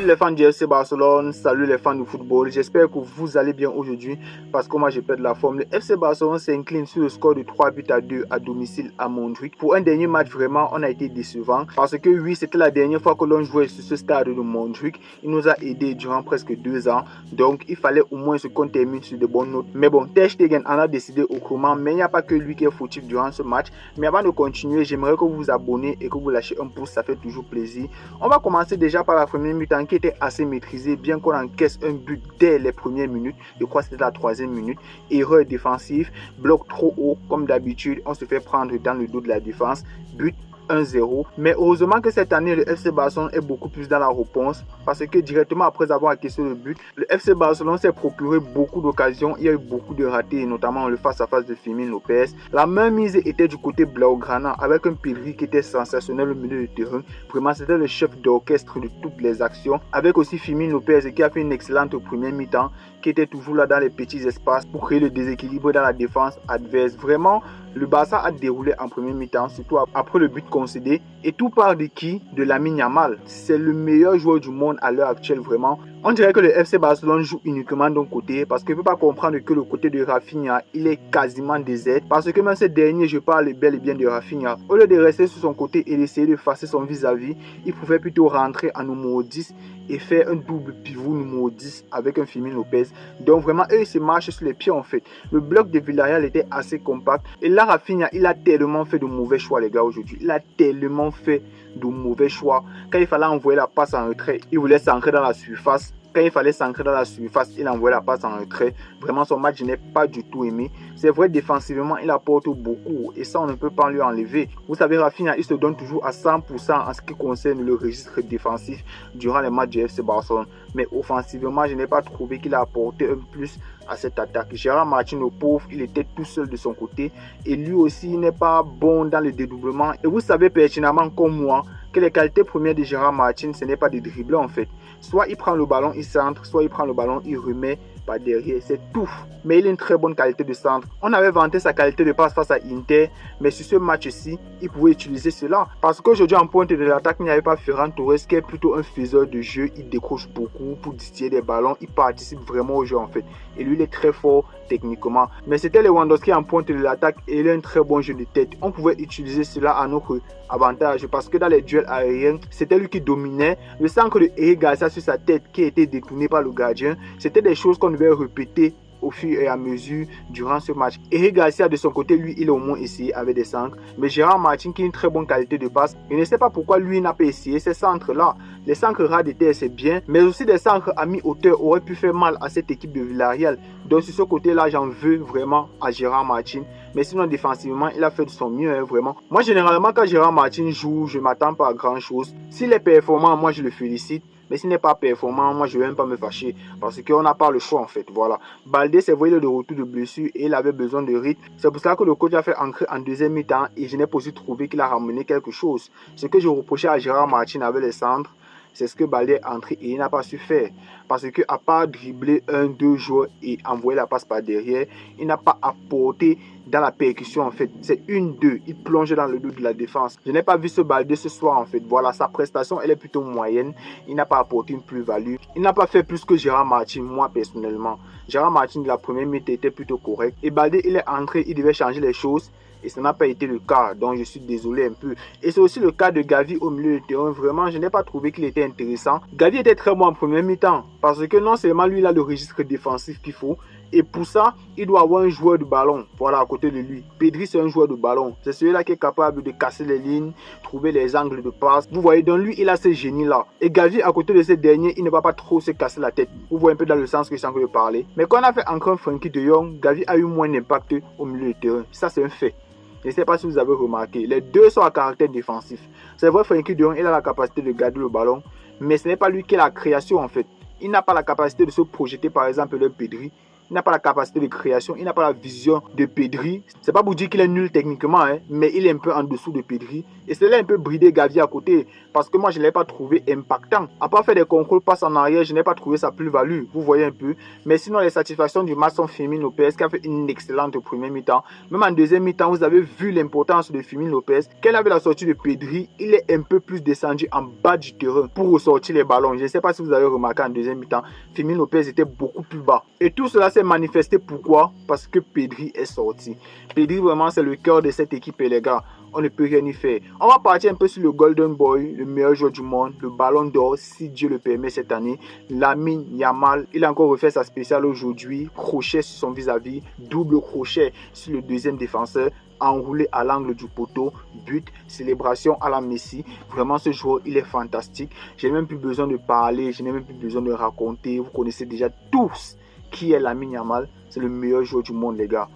les fans du FC Barcelone, salut les fans du football, j'espère que vous allez bien aujourd'hui parce que moi je perds la forme. Le FC Barcelone s'incline sur le score de 3 buts à 2 à domicile à Montjuic. Pour un dernier match vraiment on a été décevant parce que oui c'était la dernière fois que l'on jouait sur ce stade de Montjuic. Il nous a aidé durant presque 2 ans, donc il fallait au moins qu'on termine sur de bonnes notes. Mais bon, Ter Stegen en a décidé autrement, mais il n'y a pas que lui qui est fautif durant ce match. Mais avant de continuer, j'aimerais que vous vous abonnez et que vous lâchez un pouce, ça fait toujours plaisir. On va commencer déjà par la première mi-temps qui était assez maîtrisée, bien qu'on encaisse un but dès les premières minutes. Je crois que c'était la 3e minute. Erreur défensive, bloc trop haut, comme d'habitude, on se fait prendre dans le dos de la défense. But 1-0. Mais heureusement que cette année, le FC Barcelone est beaucoup plus dans la réponse parce que directement après avoir encaissé le but, le FC Barcelone s'est procuré beaucoup d'occasions. Il y a eu beaucoup de ratés, notamment le face-à-face de Fermín López. La main mise était du côté blaugrana avec un Pedri qui était sensationnel au milieu de terrain. Vraiment, c'était le chef d'orchestre de toutes les actions. Avec aussi Fermín López qui a fait une excellente première mi-temps, qui était toujours là dans les petits espaces pour créer le déséquilibre dans la défense adverse. Vraiment, le Barça a déroulé en première mi-temps, surtout après le but concédé. Et tout part de qui? De Lamine Yamal. C'est le meilleur joueur du monde à l'heure actuelle, vraiment. On dirait que le FC Barcelone joue uniquement d'un côté parce qu'il ne peut pas comprendre que le côté de Rafinha, il est quasiment désert. Parce que même ce dernier, je parle bel et bien de Rafinha. Au lieu de rester sur son côté et d'essayer de effacer son vis-à-vis, il pouvait plutôt rentrer en numéro 10 et faire un double pivot numéro 10 avec un Fermín López. Donc vraiment, eux, ils se marchent sur les pieds en fait. Le bloc de Villarreal était assez compact. Et là, Rafinha, il a tellement fait de mauvais choix, les gars, aujourd'hui. Il a tellement fait de mauvais choix. Quand il fallait envoyer la passe en retrait, il voulait s'ancrer dans la surface. Quand il fallait s'ancrer dans la surface, il envoyait la passe en retrait. Vraiment, son match, je n'ai pas du tout aimé. C'est vrai, défensivement, il apporte beaucoup. Et ça, on ne peut pas lui enlever. Vous savez, Rafinha, il se donne toujours à 100% en ce qui concerne le registre défensif durant les matchs du FC Barcelone. Mais offensivement, je n'ai pas trouvé qu'il a apporté un plus à cette attaque. Gérard Martin, le pauvre, il était tout seul de son côté. Et lui aussi, il n'est pas bon dans le dédoublement. Et vous savez pertinemment comme moi que les qualités premières de Gérard Martin, ce n'est pas de dribbler en fait. Soit il prend le ballon, il centre, soit il prend le ballon, il remet par derrière. C'est tout. Mais il a une très bonne qualité de centre. On avait vanté sa qualité de passe face à Inter, mais sur ce match-ci, il pouvait utiliser cela. Parce qu'aujourd'hui, en pointe de l'attaque, il n'y avait pas Ferran Torres qui est plutôt un faiseur de jeu. Il décroche beaucoup pour distiller des ballons. Il participe vraiment au jeu en fait. Et lui, il est très fort techniquement. Mais c'était Lewandowski en pointe de l'attaque et il a un très bon jeu de tête. On pouvait utiliser cela à notre avantage parce que dans les duels aériens, c'était lui qui dominait. Le centre de Eric Garcia sur sa tête qui a été détourné par le gardien, c'était des choses qu'on devait répéter au fur et à mesure durant ce match. Eric Garcia de son côté, lui, il a au moins essayé avec des centres. Mais Gérard Martin qui a une très bonne qualité de passe, je ne sais pas pourquoi lui n'a pas essayé ces centres-là. Les centres ras de terre, c'est bien, mais aussi des centres à mi-hauteur auraient pu faire mal à cette équipe de Villarreal. Donc sur ce côté-là, j'en veux vraiment à Gérard Martin. Mais sinon, défensivement, il a fait de son mieux, hein, vraiment. Moi, généralement, quand Gérard Martin joue, je ne m'attends pas à grand-chose. S'il est performant, moi, je le félicite. Mais s'il n'est pas performant, moi je ne vais même pas me fâcher parce qu'on n'a pas le choix en fait. Voilà. Baldé c'est vrai, il est de retour de blessure et il avait besoin de rythme. C'est pour ça que le coach a fait entrer en deuxième mi-temps et je n'ai pas aussi trouvé qu'il a ramené quelque chose. Ce que je reprochais à Gérard Martin avec les centres, c'est ce que Baldé est entré et il n'a pas su faire. Parce qu'à part dribbler 1-2 joueurs et envoyer la passe par derrière, il n'a pas apporté dans la percussion en fait. C'est 1-2, il plonge dans le dos de la défense. Je n'ai pas vu ce Baldé ce soir en fait. Voilà, sa prestation elle est plutôt moyenne. Il n'a pas apporté une plus-value. Il n'a pas fait plus que Gérard Martin, moi personnellement. Gérard Martin de la première mi-temps était plutôt correct. Et Baldé il est entré, il devait changer les choses. Et ça n'a pas été le cas, donc je suis désolé un peu. Et c'est aussi le cas de Gavi au milieu de terrain. Vraiment, je n'ai pas trouvé qu'il était intéressant. Gavi était très bon en première mi-temps. Parce que non seulement lui, il a le registre défensif qu'il faut. Et pour ça, il doit avoir un joueur de ballon. Voilà, à côté de lui. Pedri, c'est un joueur de ballon. C'est celui-là qui est capable de casser les lignes, trouver les angles de passe. Vous voyez, donc lui, il a ce génie-là. Et Gavi, à côté de ce dernier, il ne va pas trop se casser la tête. Vous voyez un peu dans le sens que je suis en train de parler. Mais quand on a fait encore Frenkie de Jong, Gavi a eu moins d'impact au milieu de terrain. Ça, c'est un fait. Je ne sais pas si vous avez remarqué, les deux sont à caractère défensif. C'est vrai, Frenkie de Jong, il a la capacité de garder le ballon, mais ce n'est pas lui qui a la création en fait. Il n'a pas la capacité de se projeter par exemple le Pedri il n'a pas la capacité de création, il n'a pas la vision de Pedri. C'est pas pour dire qu'il est nul techniquement, hein, mais il est un peu en dessous de Pedri. Et cela a un peu bridé Gavi à côté, parce que moi je ne l'ai pas trouvé impactant. À part faire des contrôles passe en arrière, je n'ai pas trouvé sa plus-value, vous voyez un peu. Mais sinon les satisfactions du match sont Fermin Lopez qui a fait une excellente première mi-temps. Même en deuxième mi-temps, vous avez vu l'importance de Fermin Lopez. Qu'elle avait la sortie de Pedri, il est un peu plus descendu en bas du terrain pour ressortir les ballons. Je ne sais pas si vous avez remarqué en deuxième mi-temps, Fermin Lopez était beaucoup plus bas. Et tout cela s'est manifesté pourquoi? Parce que Pedri est sorti. Pedri vraiment c'est le cœur de cette équipe les gars. On ne peut rien y faire. On va partir un peu sur le Golden Boy, le meilleur joueur du monde, le Ballon d'Or, si Dieu le permet cette année. Lamine Yamal, il a encore refait sa spéciale aujourd'hui. Crochet sur son vis-à-vis, double crochet sur le deuxième défenseur, enroulé à l'angle du poteau, but, célébration à la Messi. Vraiment ce joueur, il est fantastique. Je n'ai même plus besoin de parler, je n'ai même plus besoin de raconter. Vous connaissez déjà tous qui est Lamine Yamal. C'est le meilleur joueur du monde les gars.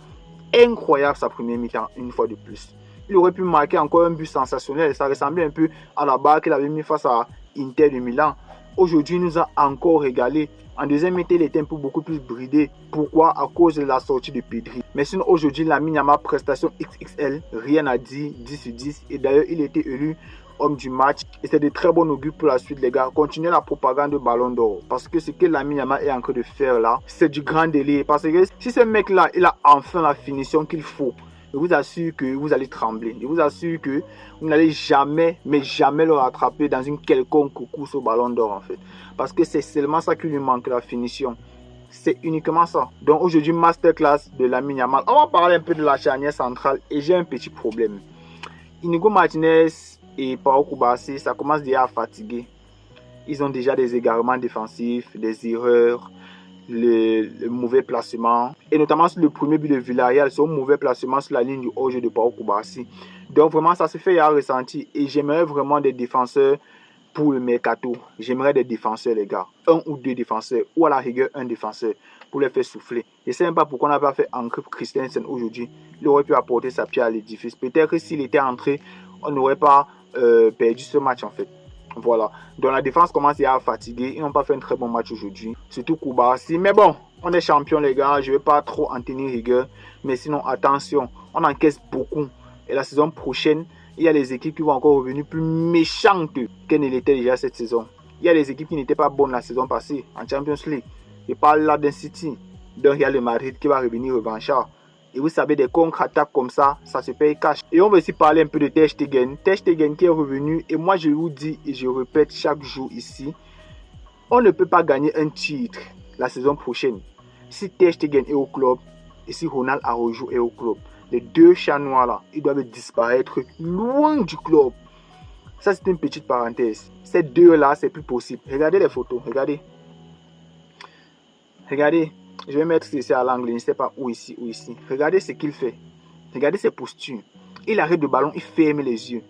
Incroyable sa première mi-temps, une fois de plus. Il aurait pu marquer encore un but sensationnel. Ça ressemblait un peu à la barre qu'il avait mis face à Inter de Milan. Aujourd'hui, il nous a encore régalé. En deuxième mi-temps, il était un peu beaucoup plus bridé. Pourquoi? À cause de la sortie de Pedri. Mais sinon, aujourd'hui, Lamine Yamal, prestation XXL. Rien à dire, 10 sur 10. Et d'ailleurs, il a été élu homme du match. Et c'est de très bon augure pour la suite, les gars. Continuez la propagande de Ballon d'Or. Parce que ce que Lamine Yamal est en train de faire là, c'est du grand délire. Parce que si ce mec-là, il a enfin la finition qu'il faut, je vous assure que vous allez trembler. Je vous assure que vous n'allez jamais, mais jamais le rattraper dans une quelconque course au Ballon d'Or en fait. Parce que c'est seulement ça qui lui manque, la finition. C'est uniquement ça. Donc aujourd'hui, masterclass de Lamine Yamal. On va parler un peu de la charnière centrale et j'ai un petit problème. Inigo Martinez et Pau Cubarsí, ça commence déjà à fatiguer. Ils ont déjà des égarements défensifs, des erreurs, le mauvais placement, et notamment sur le premier but de Villarreal, c'est un mauvais placement sur la ligne du hors-jeu de Pau Cubarsí. Donc vraiment ça se fait à ressentir et j'aimerais vraiment des défenseurs pour le mercato. J'aimerais des défenseurs les gars, un ou deux défenseurs, ou à la rigueur un défenseur pour les faire souffler. Je ne sais même pas pourquoi on n'a pas fait entrer Christensen aujourd'hui. Il aurait pu apporter sa pierre à l'édifice. Peut-être que s'il était entré, on n'aurait pas perdu ce match en fait. Voilà, donc la défense commence à fatiguer. Ils n'ont pas fait un très bon match aujourd'hui, surtout Cubarsí. Mais bon, on est champion les gars, je ne vais pas trop en tenir rigueur. Mais sinon, attention, on encaisse beaucoup. Et la saison prochaine, il y a des équipes qui vont encore revenir plus méchantes qu'elles ne l'étaient déjà cette saison. Il y a des équipes qui n'étaient pas bonnes la saison passée en Champions League. Je parle là d'un City, d'un Real Madrid qui va revenir revanchard. Et vous savez, des contre-attaques comme ça se paye cash. Et on va aussi parler un peu de Ter Stegen. Ter Stegen qui est revenu. Et moi, je vous dis et je répète chaque jour ici, on ne peut pas gagner un titre la saison prochaine si Ter Stegen est au club et si Ronald Araujo est au club. Les deux chats noirs là, ils doivent disparaître loin du club. Ça, c'est une petite parenthèse. Ces deux là, c'est plus possible. Regardez les photos, regardez. Regardez. Je vais mettre ceci à l'angle, je ne sais pas où ici ou ici. Regardez ce qu'il fait. Regardez ses postures. Il arrête le ballon, il ferme les yeux.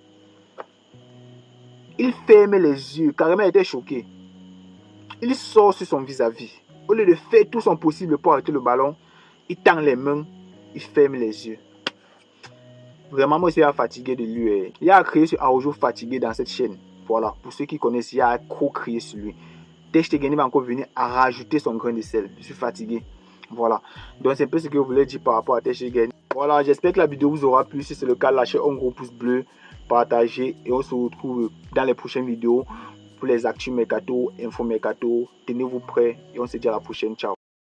Il ferme les yeux. Carrément, il était choqué. Il sort sur son vis-à-vis. Au lieu de faire tout son possible pour arrêter le ballon, il tend les mains, il ferme les yeux. Vraiment, moi, je suis fatigué de lui. Il y a à crier sur Araujo fatigué dans cette chaîne. Voilà, pour ceux qui connaissent, il y a à trop crier sur lui. Ter Stegen va encore venir à rajouter son grain de sel. Je suis fatigué. Voilà. Donc c'est un peu ce que je voulais dire par rapport à Ter Stegen. Voilà, j'espère que la vidéo vous aura plu. Si c'est le cas, lâchez un gros pouce bleu, partagez et on se retrouve dans les prochaines vidéos pour les actus mercato, info mercato. Tenez-vous prêts et on se dit à la prochaine. Ciao.